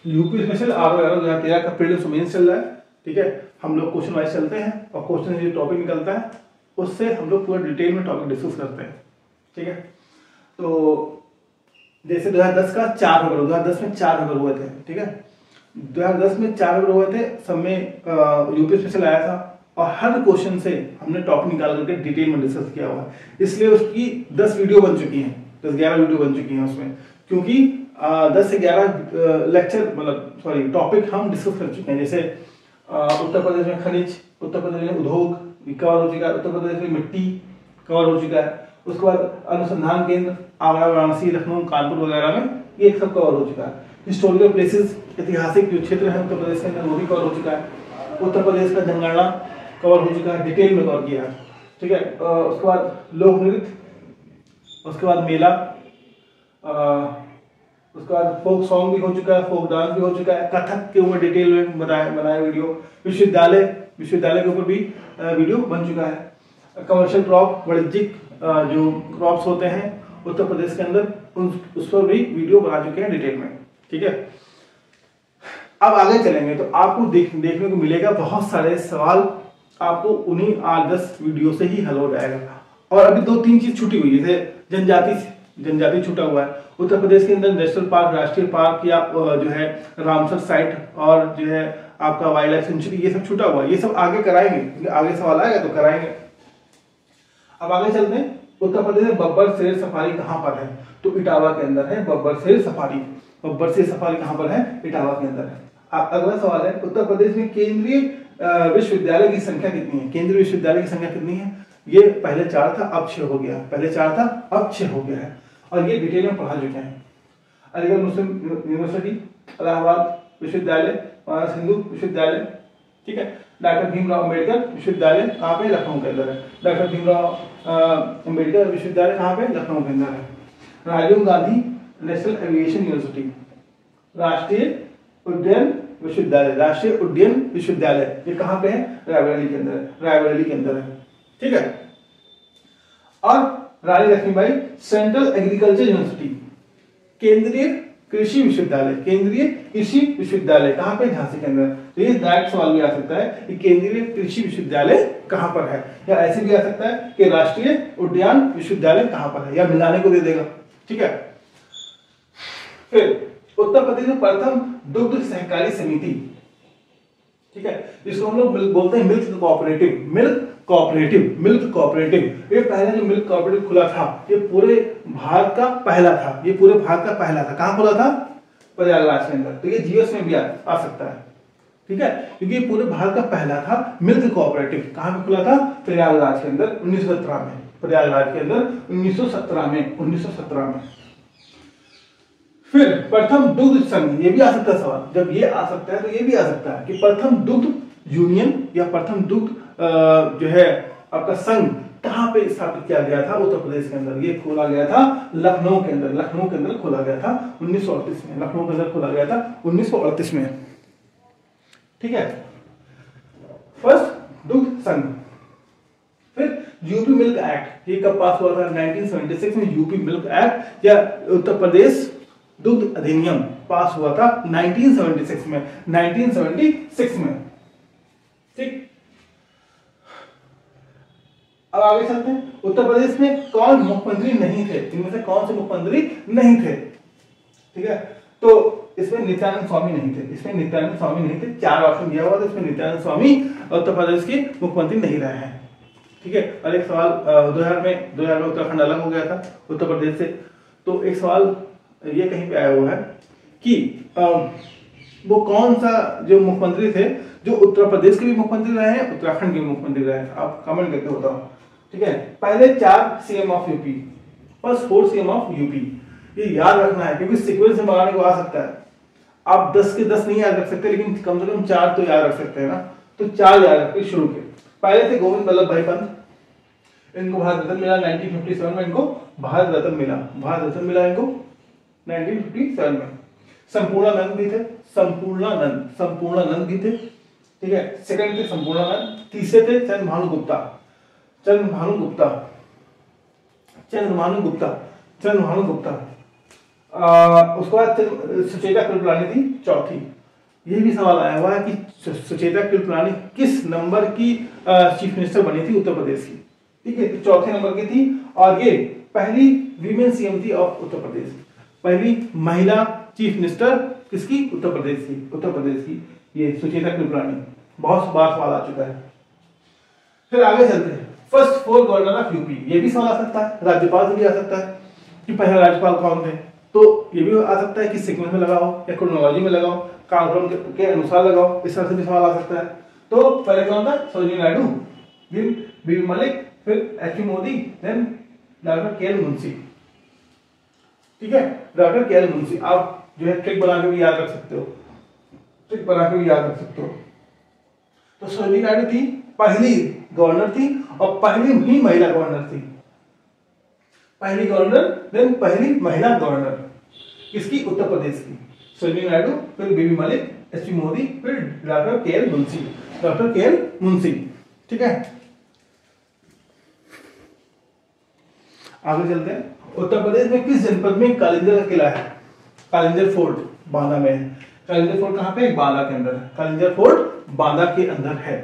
UP special RO 2013 का prelims mains चल रहा है। ठीक है, हम लोग क्वेश्चन वाइज चलते हैं और क्वेश्चन जो टॉपिक निकलता है उससे हम लोग पूरा डिटेल में टॉपिक डिस्कस करते हैं। ठीक है, तो जैसे 2010 का 4 पेपर, 2010 में 4 पेपर हुए थे। ठीक है, 2010 में 4 पेपर हुए थे, सब में यूपी स्पेशल आया था और हर क्वेश्चन से हमने टॉपिक निकाल करके डिटेल में डिस्कस किया हुआ है। इसलिए उसकी 10 वीडियो बन चुकी हैं, 10-11 वीडियो बन चुकी हैं उसमें, क्योंकि 10 से 11 लेक्चर मतलब सॉरी टॉपिक हम डिस्कस कर चुके हैं। जैसे उत्तर प्रदेश में खनिज, उत्तर प्रदेश में उद्योग कवर हो चुका है, उत्तर प्रदेश में मिट्टी कवर हो चुका है, उसके बाद अनुसंधान केंद्र आगरा, वाराणसी, लखनऊ, कानपुर वगैरह में ये सब कवर हो चुका है। हिस्टोरिकल प्लेसेस, ऐतिहासिक जो क्षेत्र है उत्तर प्रदेश के अंदर वो भी कवर हो चुका है। उत्तर प्रदेश का जनगणना कवर हो चुका है, डिटेल में कवर किया है। ठीक है, उसके बाद लोक नृत्य, उसके बाद मेला, उसके बाद फोक सॉन्ग भी हो चुका है, फोक डांस भी हो चुका है, कथक के ऊपर डिटेल में बनाया वीडियो, विश्वविद्यालय के ऊपर भी वीडियो बन चुका है। कमर्शियल क्रॉप, वाणिज्यिक जो क्रॉप्स होते हैं उत्तर प्रदेश के अंदर उस पर भी वीडियो बना चुके हैं डिटेल में। ठीक है, अब आगे चलेंगे तो आपको देखने को मिलेगा बहुत सारे सवाल आपको उन्हीं 8-10 वीडियो से ही हल हो जाएगा। और अभी 2-3 चीज छूटी हुई है, जैसे जनजाति छूटा हुआ है। उत्तर प्रदेश के अंदर नेशनल पार्क, राष्ट्रीय पार्क या जो है रामसर साइट और जो है आपका वाइल्ड लाइफ सेंचुरी, ये सब छूटा हुआ है। ये सब आगे कराएंगे, आगे सवाल आएगा तो कराएंगे। अब आगे चलते हैं, उत्तर प्रदेश में बब्बर शेर सफारी कहां पर है? तो इटावा के अंदर है बब्बर शेर सफारी। बब्बर शेर सफारी कहां पर है? इटावा के अंदर है। अगला सवाल है, उत्तर प्रदेश में केंद्रीय विश्वविद्यालय की संख्या कितनी है? केंद्रीय विश्वविद्यालय की संख्या कितनी है? ये पहले 4 था, अब 6 हो गया। पहले 4 था, अब 6 हो गया है और ये डिटेल में पढ़ा चुके हैं। अलीगढ़ मुस्लिम यूनिवर्सिटी, इलाहाबाद विश्वविद्यालय, हिंदू विश्वविद्यालय। ठीक है, डॉक्टर भीमराव अंबेडकर विश्वविद्यालय कहाँ पे? लखनऊ के अंदर है। डॉक्टर भीमराव अंबेडकर विश्वविद्यालय कहाँ पे? लखनऊ के अंदर है। Rajiv Gandhi national aviation university, राष्ट्रीय उड्डयन विश्वविद्यालय, राष्ट्रीय उड्डयन विश्वविद्यालय, ये कहाँ पे है? रायबरेली के अंदर है, रायबरेली के अंदर है। ठीक है, और रानी लक्ष्मीबाई सेंट्रल एग्रीकल्चर यूनिवर्सिटी, केंद्रीय कृषि विश्वविद्यालय, केंद्रीय कृषि विश्वविद्यालय कहां पे? झांसी के अंदर। तो ये डायरेक्ट सवाल भी आ सकता है कि केंद्रीय कृषि विश्वविद्यालय कहां पर है, या ऐसे भी आ सकता है कि राष्ट्रीय उद्यान विश्वविद्यालय कहां पर है, या मिलाने को दे देगा। ठीक है, फिर उत्तर प्रदेश में प्रथम दुग्ध सहकारी समिति, ठीक है, जिसको हम लोग बोलते हैं मिल्क कोऑपरेटिव। ये पहला जो मिल्क कोऑपरेटिव खुला था, ये पूरे भारत का पहला था, ये पूरे भारत का पहला था। कहां खुला था? प्रयागराज के अंदर। तो ये जीएस में भी आ सकता है। ठीक है, क्योंकि ये पूरे भारत का पहला था मिल्क कोऑपरेटिव। कहां पे खुला था? प्रयागराज के अंदर 1917 में। प्रयागराज के अंदर 1917 में। फिर प्रथम दुग्ध संघ, ये भी आ सकता है सवाल। जब ये आ सकता है तो ये भी आ सकता है कि प्रथम दुग्ध यूनियन या प्रथम दुग्ध जो है आपका संघ कहां पे स्थापित किया गया था? उत्तर प्रदेश के अंदर। ये खोला गया था लखनऊ के अंदर। लखनऊ के अंदर खोला गया था 1938 में। लखनऊ के अंदर खोला गया था 1938 में। ठीक है, फर्स्ट दुग्ध संघ। फिर यूपी मिल्क एक्ट, ये कब पास हुआ था? 1976 में यूपी मिल्क एक्ट या उत्तर प्रदेश दुग्ध अधिनियम पास हुआ था 1976 में। 1976 में। ठीक, अब आगे चलते हैं। उत्तर प्रदेश में कौन मुख्यमंत्री नहीं थे? इनमें से कौन से मुख्यमंत्री नहीं थे? ठीक है, तो इसमें नित्यानंद स्वामी नहीं थे। इसमें नित्यानंद स्वामी नहीं थे। 4 ऑप्शन दिया हुआ था, इसमें नित्यानंद स्वामी उत्तर प्रदेश के मुख्यमंत्री नहीं रहे हैं। ठीक है, और एक सवाल 2000 में उत्तराखंड अलग हो गया था उत्तर प्रदेश से। तो एक सवाल ये कहीं पे आया हुआ है कि वो कौन सा जो मुख्यमंत्री थे जो उत्तर प्रदेश के भी मुख्यमंत्री रहे हैं, उत्तराखंड के भी मुख्यमंत्री रहे हैं? आप कमेंट करके बताओ। ठीक है, पहले 4 CM of UP, first 4 CM of UP, ये याद रखना है क्योंकि सीक्वेंस में बनाने को आ सकता है। आप 10 के 10 नहीं याद रख सकते, लेकिन कम से कम 4 तो याद रख सकते हैं ना। तो 4 याद रखते शुरू के। पहले थे गोविंद बल्लभ भाई पंत, इनको भारत रत्न मिला 1957 में। इनको भारत रत्न मिला इनको 1957 में। संपूर्णानंद भी थे, संपूर्णानंद भी थे। ठीक है, सेकंड थे संपूर्णानंद। तीसरे थे चंद्रभानु गुप्ता। उसके बाद सुचेता कृपलानी थी चौथी। ये भी सवाल आया हुआ है कि सुचेता कृपलानी किस नंबर की चीफ मिनिस्टर बनी थी उत्तर प्रदेश की। ठीक है, तो चौथे नंबर की थी और ये पहली वीमेन सीएम थी ऑफ उत्तर प्रदेश, पहली महिला चीफ मिनिस्टर किसकी, उत्तर प्रदेश की, उत्तर प्रदेश की ये सुचेता कृपलानी। बहुत बार सवाल आ चुका है। फिर आगे चलते हैं, फर्स्ट 4 गवर्नर ऑफ यूपी, ये भी सवाल आ सकता है, राज्यपाल से भी आ सकता है कि पहला राज्यपाल कौन थे, तो ये भी आ सकता है कि सीक्वेंस में लगाओ या क्रोनोलॉजी में लगाओ, कालक्रम के अनुसार लगाओ, इस तरह से भी सवाल आ सकता है। तो पहले कौन था, सरोजिनी नायडू, फिर बीबी मलिक, फिर H Modi, then doctor K L. Munshi. ठीक है, डॉक्टर के.एल. मुंशी। आप जो है ट्रिक बना के भी याद रख सकते हो, ट्रिक बना के भी याद रख सकते हो। तो सरोजिनी नायडू थी, पहली गवर्नर थी और पहली ही महिला गवर्नर थी, पहली गवर्नर देन पहली महिला गवर्नर किसकी, उत्तर प्रदेश की, सरोजिनी नायडू, फिर बीबी मलिक, एच मोदी, फिर doctor K L. Munshi, doctor K L. Munshi. ठीक है, आगे चलते हैं। उत्तर प्रदेश में किस जनपद में कालिंजर का किला है, कालिंजर फोर्ट बांदा में है। कालिंजर फोर्ट कहां पे, बांदा के अंदर है, कालिंजर फोर्ट बांदा के अंदर है।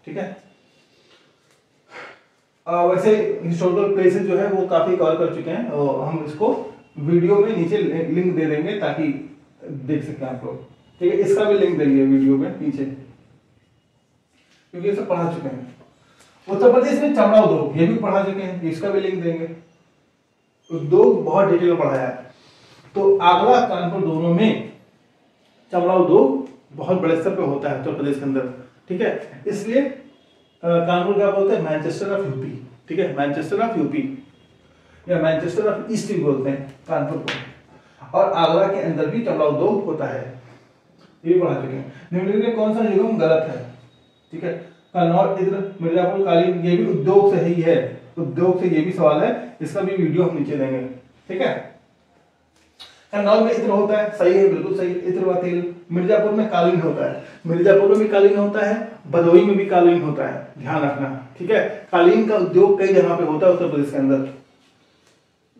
ठीक है, वैसे हिस्टोरिकल प्लेसेस जो है वो काफी कवर कर चुके हैं और हम इसको वीडियो में नीचे लिंक दे देंगे ताकि देख सकें आप लोग। ठीक है, इसका भी लिंक देंगे वीडियो में नीचे, क्योंकि ये सब पढ़ा चुके हैं। उत्तर प्रदेश में चमड़ा उद्योग, ये भी पढ़ा चुके हैं, इसका भी लिंक देंगे। उद्योग बहुत डिटेल में पढ़ाया है। तो आगरा कानपुर दोनों में चमड़ा उद्योग बहुत बड़े स्तर पे होता है उत्तर प्रदेश के अंदर। ठीक है, इसलिए कानपुर क्या बोलते हैं, मैनचेस्टर ऑफ यूपी। ठीक है, मैनचेस्टर ऑफ यूपी या मैनचेस्टर ऑफ ईस्ट भी बोलते हैं कानपुर को। और आगरा के अंदर भी चमड़ा उद्योग होता है, ये भी पढ़ा चुके हैं। निम्नलिखित में कौन सा निगम गलत है। ठीक है, कन्नौज, इधर मिर्जापुर, कालीन, ये भी उद्योग से ही है, उद्योग से ये भी सवाल है, इसका भी वीडियो हम नीचे देंगे। ठीक है, कन्नौज में इत्र होता है, सही है, बिल्कुल सही, इत्र व तेल। मिर्जापुर में कालीन होता है, मिर्जापुर में भी कालीन होता है, भदोही में भी कालीन होता है, ध्यान रखना। ठीक है, कालीन का उद्योग कई जगह पे होता है उत्तर प्रदेश के अंदर।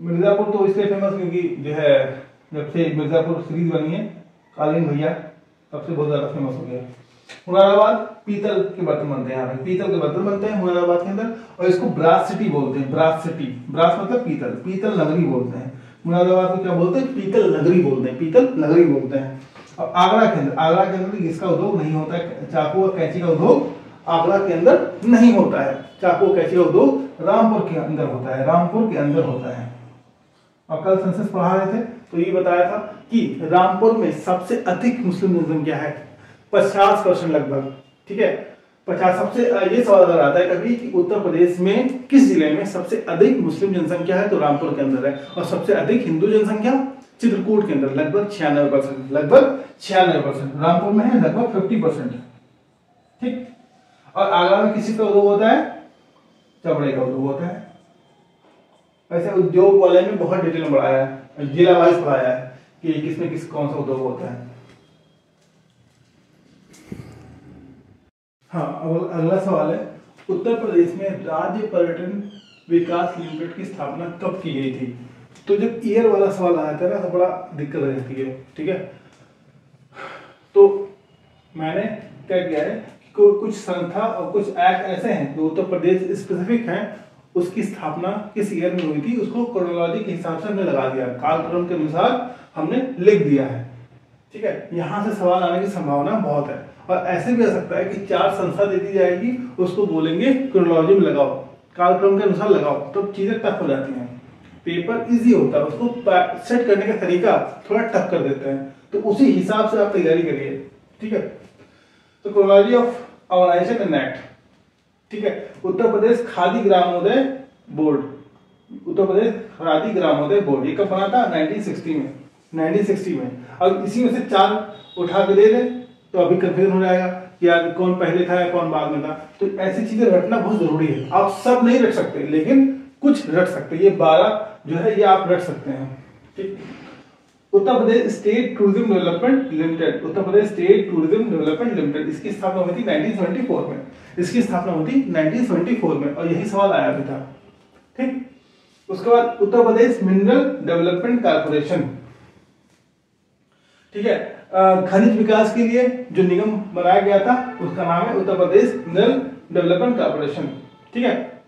मिर्जापुर तो इसलिए फेमस क्योंकि जो है जब से मिर्जापुर सीरीज बनी है कालीन भैया, तब से बहुत ज्यादा फेमस हो गया। मुरादाबाद पीतल के बर्तन बनते हैं, यहाँ पे पीतल के बर्तन बनते हैं मुरादाबाद के अंदर, और इसको ब्रास सिटी बोलते हैं, ब्रास सिटी, ब्रास मतलब पीतल, पीतल नगरी बोलते हैं। मुरादाबाद को क्या बोलते हैं, पीतल नगरी बोलते हैं, पीतल नगरी बोलते हैं। अब आगरा के अंदर इसका उद्योग नहीं होता है, चाकू और कैंची का उद्योग आगरा के अंदर नहीं होता है। चाकू और कैंची का उद्योग रामपुर के अंदर होता है, रामपुर के अंदर होता है। और कल सेंसस पढ़ा रहे थे तो ये बताया था कि रामपुर में सबसे अधिक मुस्लिम जनसंख्या है, 50% लगभग। ठीक है, 50 सबसे। ये सवाल अगर आता है कभी कि उत्तर प्रदेश में किस जिले में सबसे अधिक मुस्लिम जनसंख्या है, तो रामपुर के अंदर है। और सबसे अधिक हिंदू जनसंख्या चित्रकूट के अंदर, लगभग 96%, लगभग 96%। रामपुर में है लगभग 50%। ठीक, और आगरा में किसी का उद्योग होता है, चमड़े का उद्योग होता है। वैसे उद्योग वाले में बहुत डिटेल में पढ़ाया है, जिला वाइज पढ़ाया है कि किसमें किस कौन सा उद्योग होता है। हाँ, अब अगला सवाल है, उत्तर प्रदेश में राज्य पर्यटन विकास लिमिटेड की स्थापना कब की गई थी। तो जब ईयर वाला सवाल आया था ना तो बड़ा दिक्कत रहती है। ठीक है, तो मैंने क्या किया है कि कुछ संस्था और कुछ एक्ट ऐसे हैं जो उत्तर प्रदेश स्पेसिफिक हैं, उसकी स्थापना किस ईयर में हुई थी उसको क्रोनोलॉजी के हिसाब से हमने लगा दिया, कालक्रम के अनुसार हमने लिख दिया है। ठीक है, यहां से सवाल आने की संभावना बहुत है। और ऐसे भी आ सकता है कि 4 संस्था दे दी जाएगी, उसको बोलेंगे क्रोनोलॉजी में लगाओ, कालक्रम के अनुसार लगाओ, तो चीजें टफ हो जाती हैं। पेपर इजी होता है, उसको सेट करने का तरीका थोड़ा टफ कर देते हैं, तो उसी हिसाब से आप तैयारी करिए। ठीक है, तो chronology of organisation and act. ठीक है, उत्तर प्रदेश खादी ग्रामोदय बोर्ड, उत्तर प्रदेश खादी ग्रामोदय बोर्ड ये कब बना था, 1960 में, 1960 में। अब इसी में से 4 उठा के दे दें तो अभी कंफ्यूजन हो जाएगा कि यार कौन पहले था या कौन बाद में था। तो ऐसी चीजें रटना बहुत जरूरी है। आप सब नहीं रट सकते लेकिन कुछ रट सकते, ये 12 जो है ये आप रट सकते हैं। ठीक, Uttar Pradesh state tourism development limited, Uttar Pradesh state tourism development limited, इसकी स्थापना हुई थी 1974 में, इसकी स्थापना हुई थी 1974 में, और यही सवाल आया भी था। ठीक, उसके बाद Uttar Pradesh mineral development corporation, ठीक है। खनिज विकास के लिए जो निगम बनाया गया था उसका नाम है उत्तर प्रदेश मिनरल डेवलपमेंट कॉर्पोरेशन। ठीक है,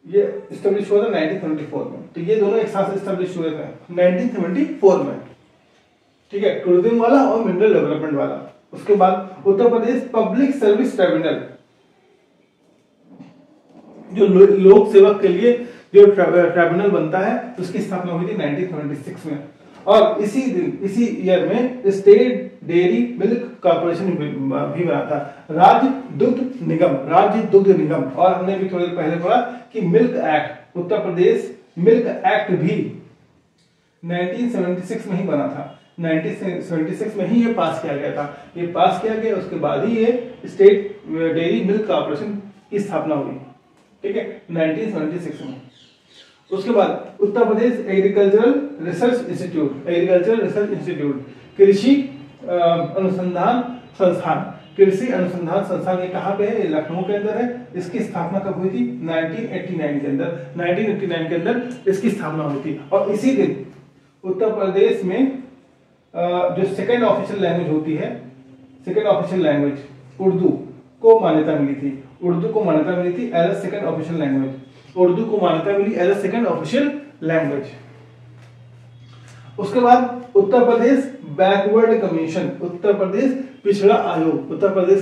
ये स्टैब्लिश हुआ था 1974 में। तो ये दोनों एक साथ स्टैब्लिश हुए थे 1974 में। ठीक है, टूरिज्म वाला और मिनरल डेवलपमेंट वाला। उसके बाद Uttar Pradesh public service tribunal, जो लोक सेवक के लिए जो ट्राइब्यूनल बनता है उसकी स्थापना हुई थी 1976 में। और इसी दिन इसी ईयर में स्टेट डेयरी मिल्क कॉर्पोरेशन भी बना था, राज्य दुग्ध निगम। और हमने भी थोड़ी देर पहले पढ़ा कि milk act, Uttar Pradesh milk act भी 1976 में ही बना था। 1976 में ही ये पास किया गया था। ये पास किया गया, उसके बाद ही ये स्टेट डेयरी मिल्क कॉर्पोरेशन की स्थापना हुई। ठीक है, 1976 में। उसके बाद Uttar Pradesh agricultural research institute, कृषि अनुसंधान संस्थान, ये कहाँ पे है? ये लखनऊ के अंदर है। इसकी स्थापना कब हुई थी? 1989 के अंदर इसकी स्थापना हुई थी। और इसी दिन उत्तर प्रदेश में जो सेकेंड ऑफिशियल लैंग्वेज होती है, सेकेंड ऑफिशियल लैंग्वेज उर्दू को मान्यता मिली थी। As a second official language. Urdu को मान्यता मिली as a second official language. उसके बाद उत्तर प्रदेश बैकवर्ड कमीशन, उत्तर प्रदेश पिछड़ा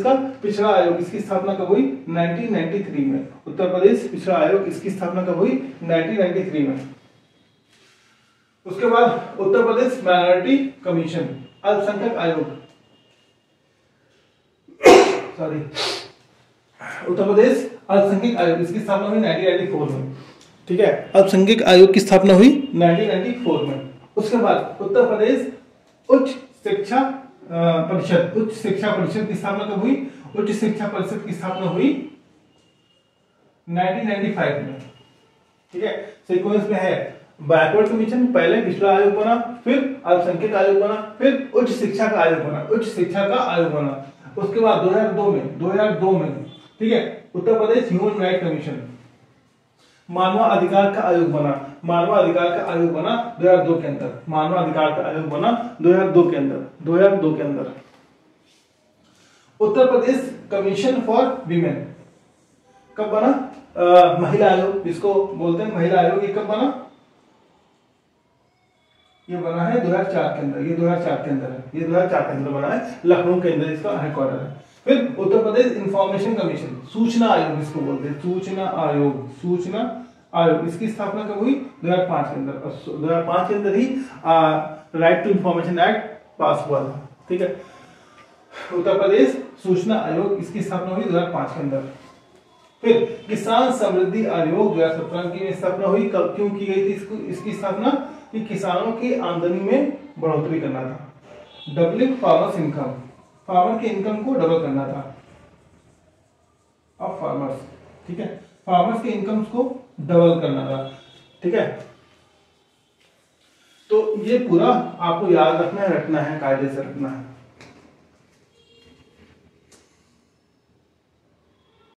का पिछड़ा आयोग, इसकी स्थापना कब हुई? 1993 में। उत्तर प्रदेश पिछड़ा आयोग, इसकी स्थापना कब हुई? 1993 में। उसके बाद उत्तर प्रदेश माइनॉरिटी कमीशन, अल्पसंख्यक आयोग, उत्तर प्रदेश अल्पसंख्यक आयोग, इसकी स्थापना हुई 1994 में। ठीक है, अल्पसंख्यक आयोग की स्थापना हुई 1994 में। उसके बाद उत्तर प्रदेश उच्च शिक्षा परिषद की स्थापना कब हुई? उच्च शिक्षा परिषद की स्थापना हुई 1995 में। ठीक है, सीक्वेंस में है बैकवर्ड कमीशन, पहले पिछड़ा आयोग बना, फिर अल्पसंख्यक आयोग बना, फिर उच्च शिक्षा का आयोग बना। उसके बाद 2002 में ठीक है, उत्तर प्रदेश ह्यूमन राइट कमीशन, मानवाधिकार का आयोग बना 2002 के अंदर। 2002 के अंदर। Uttar Pradesh commission for women कब बना? महिला आयोग, जिसको बोलते हैं महिला आयोग, ये कब बना? ये बना है 2004 के अंदर। ये 2004 के अंदर बना है, लखनऊ के अंदर इसका हेडक्वार्टर है। फिर उत्तर प्रदेश इंफॉर्मेशन कमीशन, सूचना आयोग जिसको बोलते हैं, सूचना आयोग, इसकी स्थापना कब हुई? 2005 के अंदर। 2005 के अंदर ही right to information act pass हुआ था। ठीक है, उत्तर प्रदेश सूचना आयोग, इसकी स्थापना हुई 2005 के अंदर। फिर किसान समृद्धि आयोग 2017 की स्थापना हुई। कब क्यों की गई थी इसकी स्थापना? कि किसानों की आमदनी में बढ़ोतरी करना था, डबलिंग फार्मर्स इनकम, फार्मर के इनकम को डबल करना था ऑफ फार्मर्स। ठीक है, फार्मर्स के इनकम्स को डबल करना था। ठीक है, तो ये पूरा आपको याद रखना है, कायदे से रखना है।